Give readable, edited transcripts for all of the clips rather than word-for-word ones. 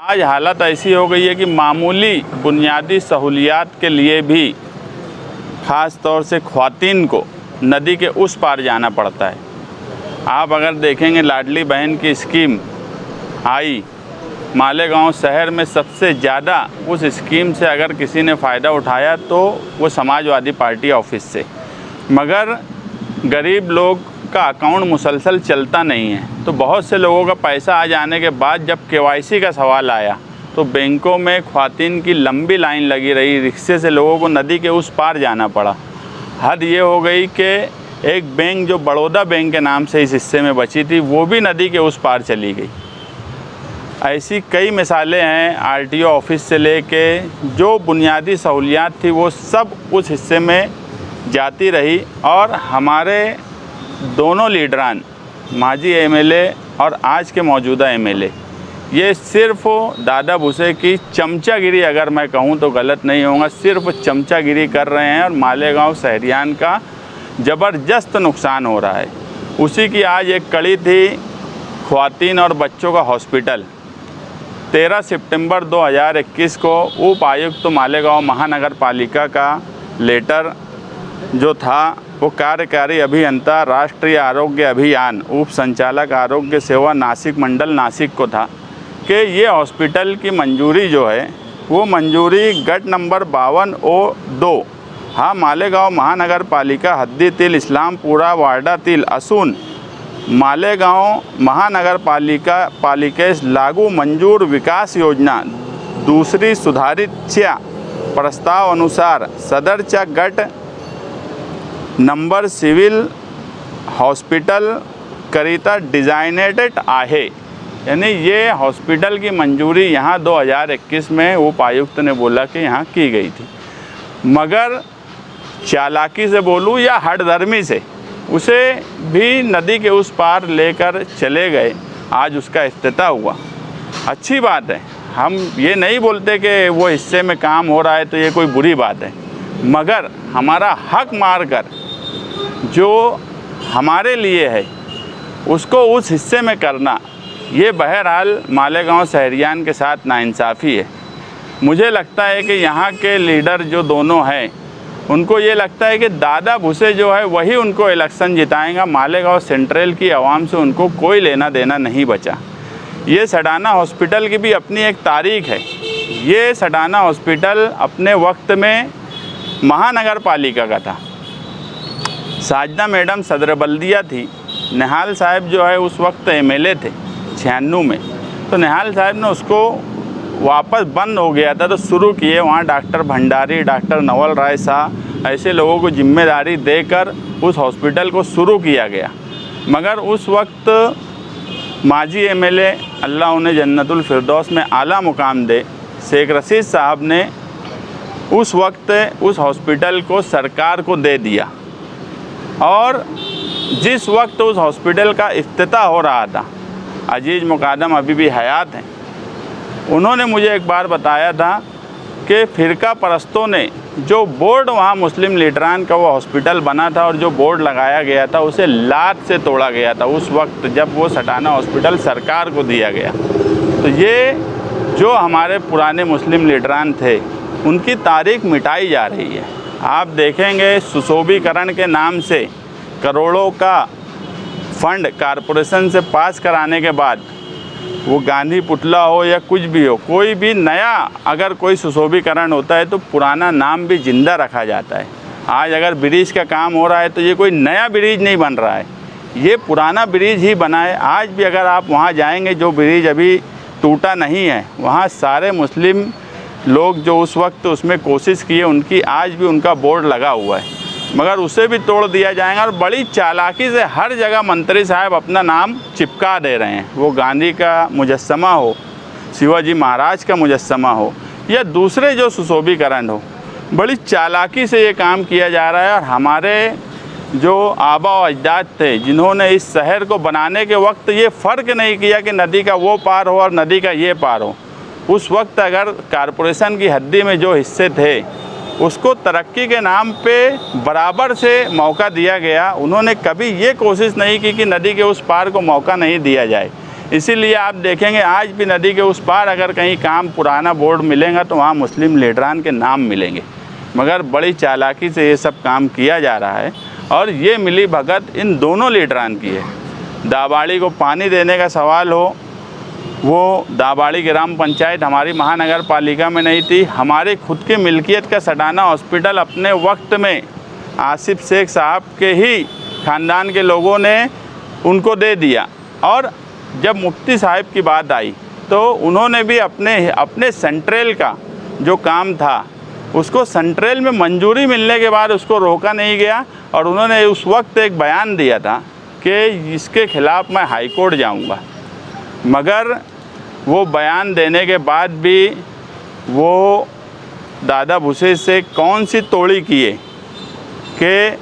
आज हालत ऐसी हो गई है कि मामूली बुनियादी सहूलियात के लिए भी ख़ास तौर से ख़वातीन को नदी के उस पार जाना पड़ता है। आप अगर देखेंगे लाडली बहन की स्कीम आई, मालेगांव शहर में सबसे ज़्यादा उस स्कीम से अगर किसी ने फ़ायदा उठाया तो वो समाजवादी पार्टी ऑफिस से, मगर गरीब लोग का अकाउंट मुसलसल चलता नहीं है। तो बहुत से लोगों का पैसा आ जाने के बाद जब केवाईसी का सवाल आया तो बैंकों में ख़वातीन की लंबी लाइन लगी रही, रिक्शे से लोगों को नदी के उस पार जाना पड़ा। हद ये हो गई कि एक बैंक जो बड़ौदा बैंक के नाम से इस हिस्से में बची थी वो भी नदी के उस पार चली गई। ऐसी कई मिसालें हैं, आरटीओ ऑफिस से लेके जो बुनियादी सहूलियात थी वो सब उस हिस्से में जाती रही। और हमारे दोनों लीडरान, माजी एमएलए और आज के मौजूदा एमएलए, ये सिर्फ दादा भूसे की चमचागिरी, अगर मैं कहूँ तो गलत नहीं होगा, सिर्फ चमचागिरी कर रहे हैं और मालेगांव शहरियान का ज़बरदस्त नुकसान हो रहा है। उसी की आज एक कड़ी थी ख़वातीन और बच्चों का हॉस्पिटल। 13 सितंबर 2021 को उपायुक्त मालेगांव महानगर पालिका का लेटर जो था वो कार्यकारी अभियंता राष्ट्रीय आरोग्य अभियान उप संचालक आरोग्य सेवा नासिक मंडल नासिक को था कि ये हॉस्पिटल की मंजूरी जो है वो मंजूरी गट नंबर 52O2 हाँ मालेगांव महानगर पालिका हद्दी तिल इस्लामपुरा वार्डा तिल असून मालेगांव महानगर पालिकेस लागू मंजूर विकास योजना दूसरी सुधारितच्या प्रस्ताव अनुसार सदरच्या गट नंबर सिविल हॉस्पिटल करिता डिजाइनेटेड आहे। यानी ये हॉस्पिटल की मंजूरी यहाँ 2021 में उपायुक्त ने बोला कि यहाँ की गई थी, मगर चालाकी से बोलूँ या हठधर्मी से उसे भी नदी के उस पार लेकर चले गए। आज उसका इफ्तिताह हुआ। अच्छी बात है, हम ये नहीं बोलते कि वो हिस्से में काम हो रहा है तो ये कोई बुरी बात है, मगर हमारा हक मार कर जो हमारे लिए है उसको उस हिस्से में करना, ये बहरहाल मालेगांव शहरियान के साथ नाइंसाफ़ी है। मुझे लगता है कि यहाँ के लीडर जो दोनों हैं उनको ये लगता है कि दादा भूसे जो है वही उनको इलेक्शन जिताएगा। मालेगांव सेंट्रल की आवाम से उनको कोई लेना देना नहीं बचा। ये सडाना हॉस्पिटल की भी अपनी एक तारीख़ है। ये सडाना हॉस्पिटल अपने वक्त में महानगर पालिका का था। साजदा मैडम सदर बल्दिया थी, निहाल साहब जो है उस वक्त एमएलए थे 96 में, तो निहाल साहब ने उसको वापस बंद हो गया था तो शुरू किए। वहाँ डॉक्टर भंडारी, डॉक्टर नवल राय शाह ऐसे लोगों को जिम्मेदारी देकर उस हॉस्पिटल को शुरू किया गया। मगर उस वक्त माजी एमएलए अल्लाह उन्हें जन्नतुल फिरदौस में आला मुकाम दे, शेख रशीद साहब ने उस वक्त उस हॉस्पिटल को सरकार को दे दिया। और जिस वक्त उस हॉस्पिटल का इफ्तिताह हो रहा था, अजीज़ मुकादम अभी भी हयात हैं, उन्होंने मुझे एक बार बताया था कि फ़िरका परस्तों ने जो बोर्ड वहाँ मुस्लिम लीडरान का वो हॉस्पिटल बना था और जो बोर्ड लगाया गया था उसे लात से तोड़ा गया था उस वक्त जब वो सटाना हॉस्पिटल सरकार को दिया गया। तो ये जो हमारे पुराने मुस्लिम लीडरान थे उनकी तारीख मिटाई जा रही है। आप देखेंगे सुशोभीकरण के नाम से करोड़ों का फंड कारपोरेशन से पास कराने के बाद वो गांधी पुतला हो या कुछ भी हो, कोई भी नया अगर कोई सुशोभीकरण होता है तो पुराना नाम भी ज़िंदा रखा जाता है। आज अगर ब्रिज का काम हो रहा है तो ये कोई नया ब्रिज नहीं बन रहा है, ये पुराना ब्रिज ही बना है। आज भी अगर आप वहाँ जाएंगे, जो ब्रिज अभी टूटा नहीं है, वहाँ सारे मुस्लिम लोग जो उस वक्त उसमें कोशिश किए उनकी आज भी उनका बोर्ड लगा हुआ है, मगर उसे भी तोड़ दिया जाएगा। और बड़ी चालाकी से हर जगह मंत्री साहब अपना नाम चिपका दे रहे हैं। वो गांधी का मुजस्समा हो, शिवाजी महाराज का मुजस्समा हो या दूसरे जो सुशोभीकरण हो, बड़ी चालाकी से ये काम किया जा रहा है। और हमारे जो आबा व अजदाद थे जिन्होंने इस शहर को बनाने के वक्त ये फ़र्क नहीं किया कि नदी का वो पार हो और नदी का ये पार हो, उस वक्त अगर कारपोरेशन की हद्दी में जो हिस्से थे उसको तरक्की के नाम पे बराबर से मौका दिया गया। उन्होंने कभी ये कोशिश नहीं की कि नदी के उस पार को मौका नहीं दिया जाए। इसीलिए आप देखेंगे आज भी नदी के उस पार अगर कहीं काम पुराना बोर्ड मिलेगा तो वहाँ मुस्लिम लीडरान के नाम मिलेंगे, मगर बड़ी चालाकी से ये सब काम किया जा रहा है। और ये मिली भगत इन दोनों लीडरान की है। दाबाड़ी को पानी देने का सवाल हो, वो दाबाड़ी ग्राम पंचायत हमारी महानगर पालिका में नहीं थी। हमारे खुद की मिल्कियत का सडाना हॉस्पिटल अपने वक्त में आसिफ शेख साहब के ही ख़ानदान के लोगों ने उनको दे दिया। और जब मुफ्ती साहब की बात आई तो उन्होंने भी अपने सेंट्रल का जो काम था उसको सेंट्रल में मंजूरी मिलने के बाद उसको रोका नहीं गया। और उन्होंने उस वक्त एक बयान दिया था कि इसके ख़िलाफ़ मैं हाई कोर्ट जाऊँगा, मगर वो बयान देने के बाद भी वो दादा भूसे से कौन सी तोड़ी किए कि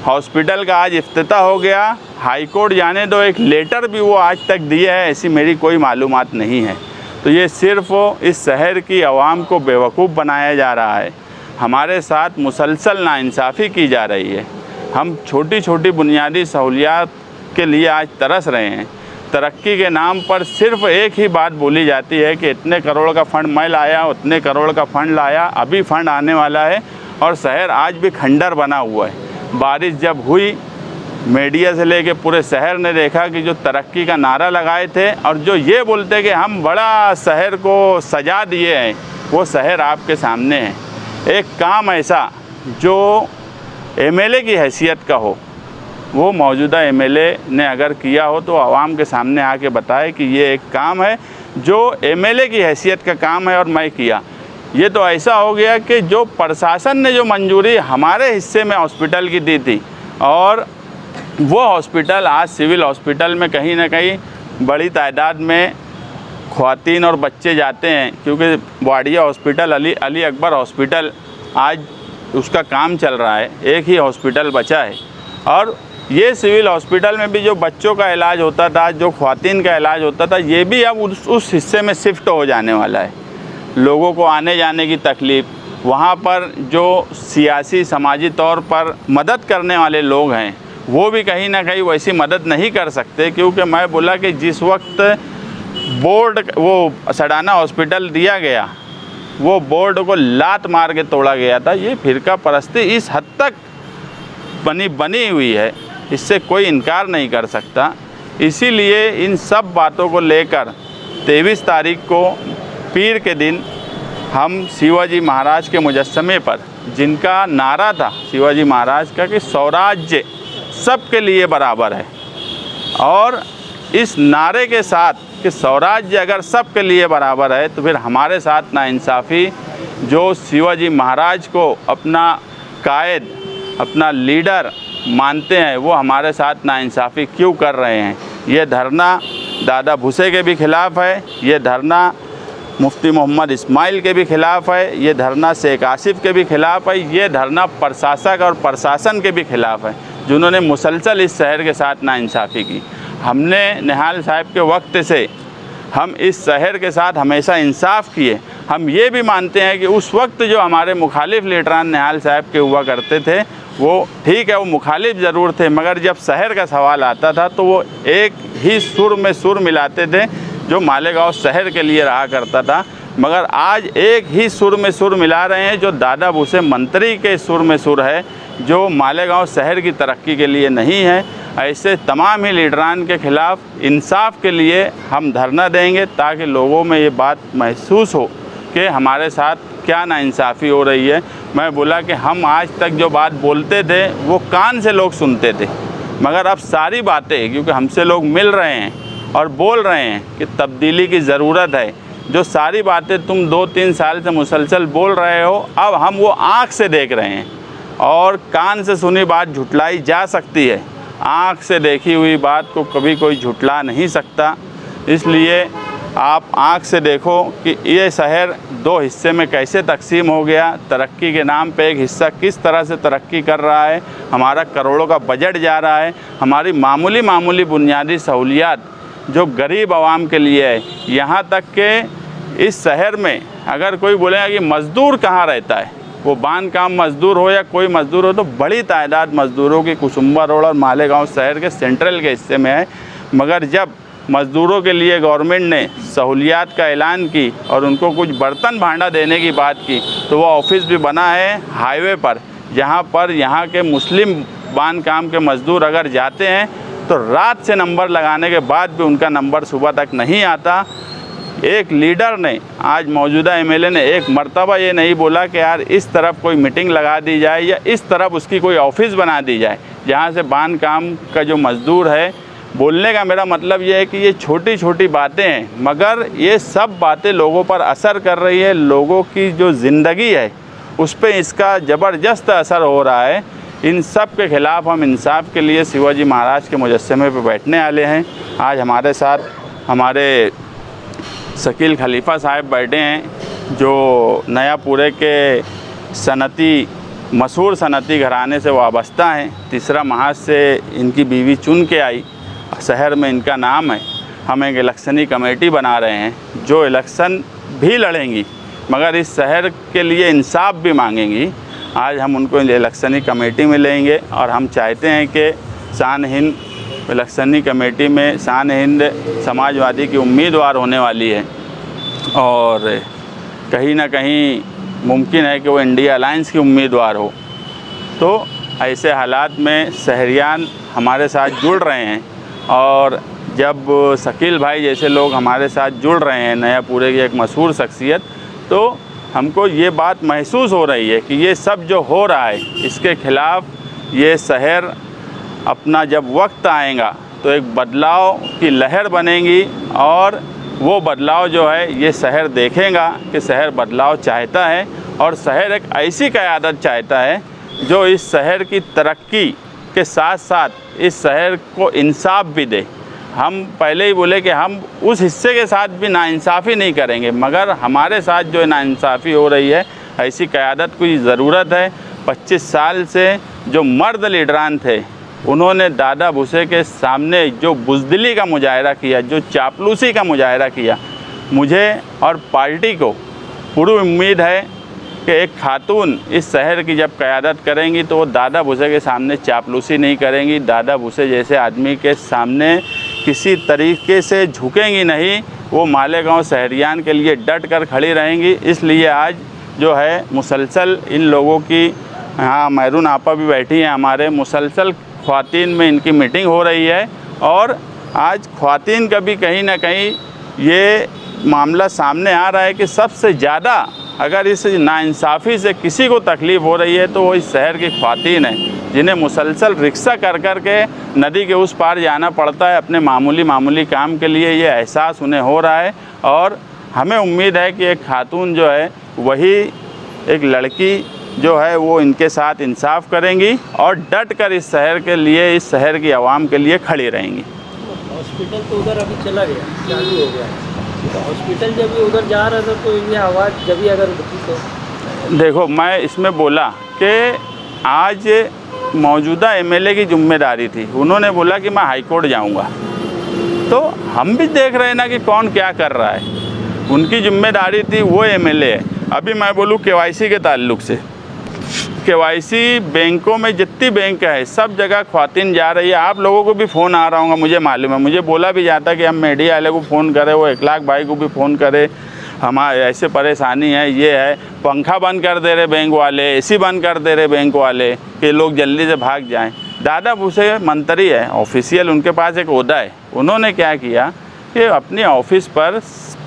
हॉस्पिटल का आज इफ्तिताह हो गया, हाई कोर्ट जाने दो, एक लेटर भी वो आज तक दिए है ऐसी मेरी कोई मालूमात नहीं है। तो ये सिर्फ़ इस शहर की आवाम को बेवकूफ़ बनाया जा रहा है। हमारे साथ मुसलसल नाइंसाफ़ी की जा रही है। हम छोटी छोटी बुनियादी सहूलियात के लिए आज तरस रहे हैं। तरक्की के नाम पर सिर्फ एक ही बात बोली जाती है कि इतने करोड़ का फ़ंड मैं लाया, उतने करोड़ का फ़ंड लाया, अभी फ़ंड आने वाला है। और शहर आज भी खंडर बना हुआ है। बारिश जब हुई, मीडिया से लेके पूरे शहर ने देखा कि जो तरक्की का नारा लगाए थे और जो ये बोलते कि हम बड़ा शहर को सजा दिए हैं, वो शहर आपके सामने है। एक काम ऐसा जो एमएलए की हैसियत का हो, वो मौजूदा एमएलए ने अगर किया हो तो आवाम के सामने आके बताए कि ये एक काम है जो एमएलए की हैसियत का काम है और मैं किया। ये तो ऐसा हो गया कि जो प्रशासन ने जो मंजूरी हमारे हिस्से में हॉस्पिटल की दी थी, और वो हॉस्पिटल आज सिविल हॉस्पिटल में कहीं ना कहीं बड़ी तादाद में ख़वातीन और बच्चे जाते हैं, क्योंकि वाडिया हॉस्पिटल अली अकबर हॉस्पिटल आज उसका काम चल रहा है, एक ही हॉस्पिटल बचा है। और ये सिविल हॉस्पिटल में भी जो बच्चों का इलाज होता था, जो ख़वातीन का इलाज होता था, ये भी अब उस हिस्से में शिफ्ट हो जाने वाला है। लोगों को आने जाने की तकलीफ़, वहाँ पर जो सियासी समाजी तौर पर मदद करने वाले लोग हैं वो भी कहीं ना कहीं वैसी मदद नहीं कर सकते। क्योंकि मैं बोला कि जिस वक्त बोर्ड वो सडाना हॉस्पिटल दिया गया, वो बोर्ड को लात मार के तोड़ा गया था। ये फ़िरका परस्ती इस हद तक बनी हुई है, इससे कोई इनकार नहीं कर सकता। इसीलिए इन सब बातों को लेकर 23 तारीख को पीर के दिन हम शिवाजी महाराज के मुजस्समे पर, जिनका नारा था शिवाजी महाराज का कि स्वराज्य सबके लिए बराबर है, और इस नारे के साथ कि स्वराज्य अगर सबके लिए बराबर है तो फिर हमारे साथ नाइंसाफ़ी जो शिवाजी महाराज को अपना कायद, अपना लीडर मानते हैं, वो हमारे साथ नाइंसाफ़ी क्यों कर रहे हैं। ये धरना दादा भूसे के भी ख़िलाफ़ है, ये धरना मुफ्ती मोहम्मद इस्माइल के भी ख़िलाफ़ है, ये धरना शेख आसिफ के भी ख़िलाफ़ है, ये धरना प्रशासक और प्रशासन के भी ख़िलाफ़ है जिन्होंने मुसलसल इस शहर के साथ नाइंसाफ़ी की। हमने निहाल साहब के वक्त से हम इस शहर के साथ हमेशा इंसाफ किए। हम ये भी मानते हैं कि उस वक्त जो हमारे मुखालिफ लीडरान निहाल साहब के हुआ करते थे, वो ठीक है, वो मुखालिफ ज़रूर थे, मगर जब शहर का सवाल आता था तो वो एक ही सुर में सुर मिलाते थे जो मालेगांव शहर के लिए रहा करता था। मगर आज एक ही सुर में सुर मिला रहे हैं जो दादा भूसे मंत्री के सुर में सुर है, जो मालेगांव शहर की तरक्की के लिए नहीं है। ऐसे तमाम ही लीडरान के ख़िलाफ़ इंसाफ के लिए हम धरना देंगे, ताकि लोगों में ये बात महसूस हो कि हमारे साथ क्या नाइंसाफ़ी हो रही है। मैं बोला कि हम आज तक जो बात बोलते थे वो कान से लोग सुनते थे, मगर अब सारी बातें, क्योंकि हमसे लोग मिल रहे हैं और बोल रहे हैं कि तब्दीली की ज़रूरत है, जो सारी बातें तुम 2-3 साल से मुसलसल बोल रहे हो, अब हम वो आँख से देख रहे हैं। और कान से सुनी बात झुटलाई जा सकती है, आँख से देखी हुई बात को कभी कोई झुटला नहीं सकता। इसलिए आप आँख से देखो कि ये शहर 2 हिस्से में कैसे तकसीम हो गया। तरक्की के नाम पे एक हिस्सा किस तरह से तरक्की कर रहा है, हमारा करोड़ों का बजट जा रहा है, हमारी मामूली बुनियादी सहूलियात जो गरीब आवाम के लिए है। यहाँ तक कि इस शहर में अगर कोई बोलेगा कि मज़दूर कहाँ रहता है, वो बांध काम मज़दूर हो या कोई मज़दूर हो, तो बड़ी तादाद मज़दूरों की कुसुम्बा रोड और मालेगांव शहर के सेंट्रल के हिस्से में है। मगर जब मज़दूरों के लिए गवर्नमेंट ने सहूलियात का ऐलान की और उनको कुछ बर्तन भांडा देने की बात की, तो वो ऑफिस भी बना है हाईवे पर, जहाँ पर यहाँ के मुस्लिम बांध काम के मज़दूर अगर जाते हैं तो रात से नंबर लगाने के बाद भी उनका नंबर सुबह तक नहीं आता। एक लीडर ने, आज मौजूदा एमएलए ने एक मर्तबा ये नहीं बोला कि यार इस तरफ कोई मीटिंग लगा दी जाए या इस तरफ उसकी कोई ऑफिस बना दी जाए जहाँ से बांध काम का जो मज़दूर है। बोलने का मेरा मतलब ये है कि ये छोटी छोटी बातें हैं, मगर ये सब बातें लोगों पर असर कर रही है। लोगों की जो ज़िंदगी है उस पर इसका ज़बरदस्त असर हो रहा है। इन सब के ख़िलाफ़ हम इंसाफ के लिए शिवाजी महाराज के मुजस्समे पे बैठने वाले हैं। आज हमारे साथ हमारे शकील खलीफा साहब बैठे हैं, जो नयापुरे के सनती मशहूर सनती घराने से वाबस्ता हैं। तीसरा महाज से इनकी बीवी चुन के आई, शहर में इनका नाम है। हम एक इलेक्शनी कमेटी बना रहे हैं जो इलेक्शन भी लड़ेंगी मगर इस शहर के लिए इंसाफ भी मांगेंगी। आज हम उनको इलेक्शनी कमेटी में लेंगे और हम चाहते हैं कि शान हिंद इलेक्शनी कमेटी में शान हिंद समाजवादी की उम्मीदवार होने वाली है और कहीं ना कहीं मुमकिन है कि वो इंडिया अलायंस की उम्मीदवार हो। तो ऐसे हालात में शहरियान हमारे साथ जुड़ रहे हैं और जब शकील भाई जैसे लोग हमारे साथ जुड़ रहे हैं, नयापुरे की एक मशहूर शख्सियत, तो हमको ये बात महसूस हो रही है कि ये सब जो हो रहा है इसके ख़िलाफ़ ये शहर अपना जब वक्त आएगा तो एक बदलाव की लहर बनेगी और वो बदलाव जो है ये शहर देखेगा कि शहर बदलाव चाहता है और शहर एक ऐसी क़यादत चाहता है जो इस शहर की तरक्की के साथ साथ इस शहर को इंसाफ भी दे। हम पहले ही बोले कि हम उस हिस्से के साथ भी नाइंसाफ़ी नहीं करेंगे, मगर हमारे साथ जो नाइंसाफ़ी हो रही है ऐसी क़यादत की ज़रूरत है। 25 साल से जो मर्द लीडरान थे उन्होंने दादा भूसे के सामने जो बुज़दिली का मुजाहरा किया, जो चापलूसी का मुजाहरा किया, मुझे और पार्टी को पूरी उम्मीद है कि एक खातून इस शहर की जब क़यादत करेंगी तो वो दादा भूसे के सामने चापलूसी नहीं करेंगी। दादा भूसे जैसे आदमी के सामने किसी तरीके से झुकेंगी नहीं, वो मालेगांव शहरियान के लिए डट कर खड़ी रहेंगी। इसलिए आज जो है मुसलसल इन लोगों की, हाँ मैरून आपा भी बैठी हैं हमारे, मुसलसल ख़वातीन में इनकी मीटिंग हो रही है और आज ख़वातीन का भी कहीं ना कहीं ये मामला सामने आ रहा है कि सबसे ज़्यादा अगर इस नाइंसाफ़ी से किसी को तकलीफ़ हो रही है तो वो इस शहर की ख़वातीन हैं, जिन्हें मुसलसल रिक्शा कर के नदी के उस पार जाना पड़ता है अपने मामूली काम के लिए। ये एहसास उन्हें हो रहा है और हमें उम्मीद है कि एक खातून जो है वही एक लड़की जो है वो इनके साथ इंसाफ करेंगी और डट कर इस शहर के लिए, इस शहर की आवाम के लिए खड़ी रहेंगी। हॉस्पिटल तो उधर अभी चला गया, चालू हो गया, तो हॉस्पिटल जब भी उधर जा रहा था तो ये आवाज़ जब भी अगर होती तो देखो, मैं इसमें बोला कि आज मौजूदा एमएलए की जिम्मेदारी थी, उन्होंने बोला कि मैं हाई कोर्ट जाऊँगा, तो हम भी देख रहे हैं ना कि कौन क्या कर रहा है। उनकी जिम्मेदारी थी, वो एमएलए है। अभी मैं बोलूँ केवाईसी के ताल्लुक़ से, केवाईसी बैंकों में जितनी बैंक है सब जगह ख़वातीन जा रही है। आप लोगों को भी फ़ोन आ रहा होगा, मुझे मालूम है, मुझे बोला भी जाता कि हम मीडिया वाले को फ़ोन करें, वो इखलाक भाई को भी फ़ोन करे, हमारे ऐसे परेशानी है, ये है, पंखा बंद कर दे रहे बैंक वाले, एसी बंद कर दे रहे बैंक वाले कि लोग जल्दी से भाग जाएं। दादा भूसे मंत्री है, ऑफिशियल उनके पास एक ओहदा है। उन्होंने क्या किया कि अपने ऑफिस पर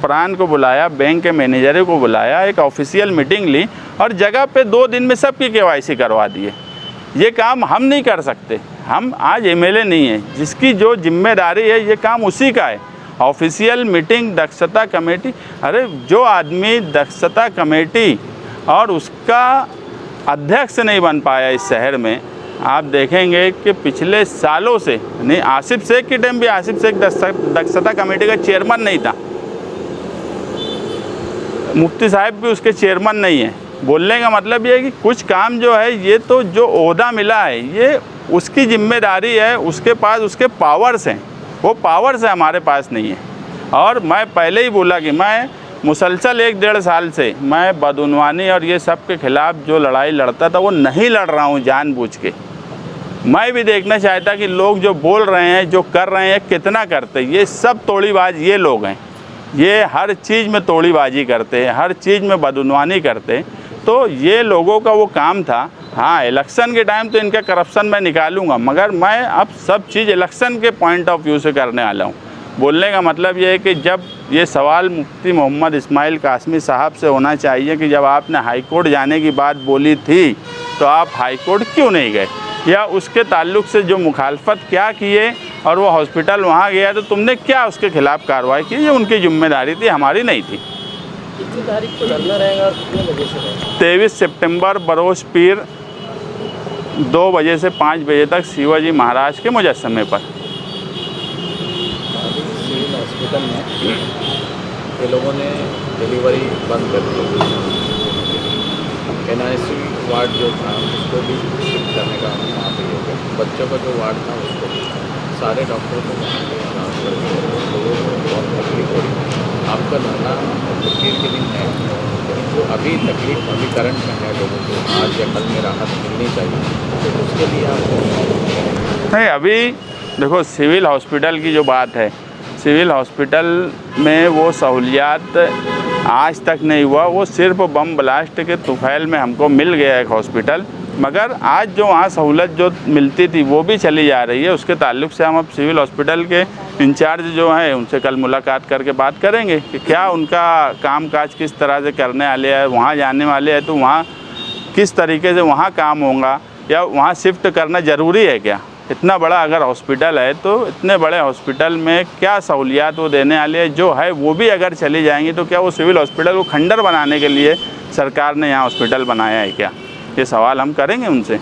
प्राण को बुलाया, बैंक के मैनेजर को बुलाया, एक ऑफिशियल मीटिंग ली और जगह पे 2 दिन में सबकी केवाईसी करवा दिए। ये काम हम नहीं कर सकते, हम आज एमएलए नहीं है, जिसकी जो जिम्मेदारी है ये काम उसी का है। ऑफिशियल मीटिंग, दक्षता कमेटी, अरे जो आदमी दक्षता कमेटी और उसका अध्यक्ष नहीं बन पाया इस शहर में, आप देखेंगे कि पिछले सालों से नहीं, आसिफ शेख के टाइम भी आसिफ शेख दक्षता कमेटी का चेयरमैन नहीं था, मुफ्ती साहब भी उसके चेयरमैन नहीं है। बोलने का मतलब ये है कि कुछ काम जो है ये तो जो ओहदा मिला है ये उसकी जिम्मेदारी है, उसके पास उसके पावर्स हैं, वो पावर्स है हमारे पास नहीं है। और मैं पहले ही बोला कि मैं मुसलसल 1-1.5 साल से मैं बदउनवानी और ये सब के ख़िलाफ़ जो लड़ाई लड़ता था वो नहीं लड़ रहा हूँ जानबूझ के। मैं भी देखना चाहता कि लोग जो बोल रहे हैं, जो कर रहे हैं, कितना करते हैं। ये सब तोड़ीबाज ये लोग हैं, ये हर चीज़ में तोड़ीबाजी करते हैं, हर चीज़ में बदउनवानी करते हैं। तो ये लोगों का वो काम था। हाँ, इलेक्शन के टाइम तो इनका करप्शन मैं निकालूंगा, मगर मैं अब सब चीज़ इलेक्शन के पॉइंट ऑफ व्यू से करने वाला हूँ। बोलने का मतलब ये है कि जब ये सवाल मुफ्ती मोहम्मद इस्माइल कासमी साहब से होना चाहिए कि जब आपने हाई कोर्ट जाने की बात बोली थी तो आप हाई कोर्ट क्यों नहीं गए, या उसके ताल्लुक से जो मुखालफत क्या किए और वो हॉस्पिटल वहाँ गया तो तुमने क्या उसके खिलाफ़ कार्रवाई की। ये उनकी जिम्मेदारी थी, हमारी नहीं थी। कितनी तारीख को धरना रहेगा और कितने बजे से रहेगा? 23 सितंबर बरोज पीर 2 बजे से 5 बजे तक शिवाजी महाराज के मुजस्समे पर। सिविल हॉस्पिटल में ये लोगों ने डिलीवरी बंद कर दी। NIC वार्ड जो था उसको भी शिफ्ट करने का वहाँ पे हो गया। बच्चों का जो वार्ड था उसको सारे डॉक्टरों को वहाँ पे ट्रांसफर किया। लोगों को बहुत तकलीफ हो रही। आपका धरना तकलीफ के दिन है तो अभी तकलीफ अभी करंट में है, लोगों को आज या कल में राहत मिलनी चाहिए, तो उसके लिए आप नहीं, अभी देखो सिविल हॉस्पिटल की जो बात है, सिविल हॉस्पिटल में वो सहूलियात आज तक नहीं हुआ। वो सिर्फ बम ब्लास्ट के तुफैल में हमको मिल गया एक हॉस्पिटल, मगर आज जो वहाँ सहूलत जो मिलती थी वो भी चली जा रही है। उसके ताल्लुक से हम अब सिविल हॉस्पिटल के इंचार्ज जो हैं उनसे कल मुलाकात करके बात करेंगे कि क्या उनका कामकाज किस तरह से करने वाले हैं। वहाँ जाने वाले हैं तो वहाँ किस तरीके से वहाँ काम होगा, या वहाँ शिफ्ट करना ज़रूरी है क्या। इतना बड़ा अगर हॉस्पिटल है तो इतने बड़े हॉस्पिटल में क्या सहूलियात वो देने वाले हैं, जो है वो भी अगर चली जाएंगी तो क्या वो सिविल हॉस्पिटल को खंडर बनाने के लिए सरकार ने यहाँ हॉस्पिटल बनाया है क्या। ये सवाल हम करेंगे उनसे।